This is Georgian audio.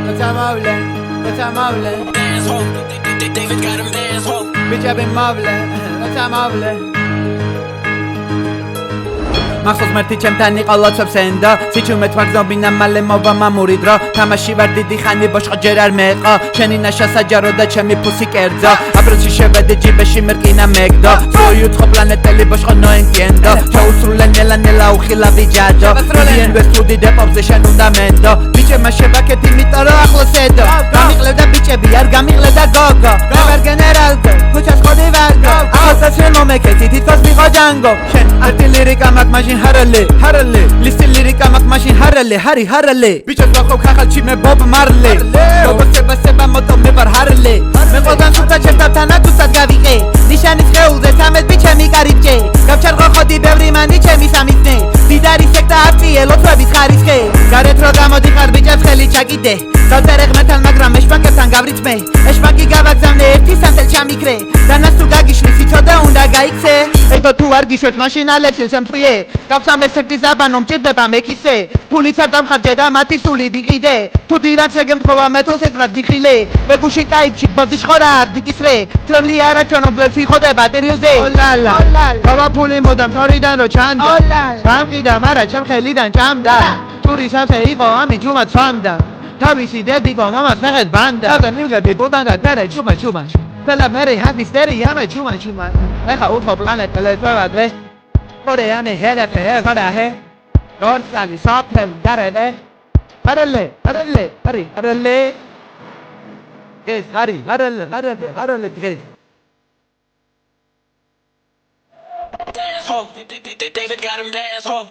What's a mowle? What's a mowle? Dance hall, David got him dance hall. Bitch I've been mowle. What's a mowle? Maxos მერტი ჩემთან იყო ლოცობს ენდო სიჩუმე თვაგზობინა მალე მოვა მამური დრო თამაში ვარ დიდი ხანი ბოშყო ჯერ არ მეყო შენი ნაშა საჯარო და ჩემი ფუსი კერძო აპრილში შევედი ჯიბეში მერკინა მეგდო სოიუცხო პლანეტელი ბოშყო ნო ენტიენდო ჩაუსრულე ნელა ნელა უხილავი ჯაჯო დიენდო სტუდი დეპოპზე შენ უნდა მენდო ბიჭებმა შევაკეთ იმიტომ რომ ახლოს ედო გამიყლებდა ბიჭები არ გამიყლებდა გოგო გაბარ გენერალგო ქუჩას ხოდი ვარგო ახალსაც შენ მომეკეთი თითქოს მიყო ჯანგო შენ არტი ლირიკა მაგ მაშინ Harale, listen lyrica mak machine harale Bichos bajo khakalchi me Bob Marley Bobo seba moto me var harale Me qodan shuta chertatana dusat gaviqe nishanis qeulze tamet bichemi garibje gavcharqo khodi bevri mani chemi samitsne didari sekta artie lotrebis kharisqe garet ro gamodixar bichas kheli chakide Gatereqmetan magram eshbakebtan gavritsme eshbaki gavagzamne erti santel chamikre danas tu gagishli sitode unda gaikse ego tu ar gishvet mashina lepsen semfrie Gavsam efekti zabano mჭირდება მეკისე ფულიც არ დამხარჯე და მათი სული დიყიდე თუ დირან შეგემთხოვა მეთოსეთრად დიხილე მეგუში ტაიპში ბოდიშხორა არ დიკისრე თროლი არა ჩონობლებს იხოდე ბატერიოზე ოლალა ბაბა ფული მოდამ თორიდან რო ჩანდა გამყიდა მარა ჩემ ხელიდან ჭამდა ტური საფე იყო ამი ჯუმა ცვამდა თავისი დედიკო მამას მეხეთ ბანდა და ნილგები ბოდანდა დერე ჩუმა ფელა მერე ჰადის დერი ამე ჩუმა ეხა უთო პლანეტელე თვევადვე Koreane hele kada hai Don't sali sophem darele Harale Yes harale yes Dance hall, David got him dance hall.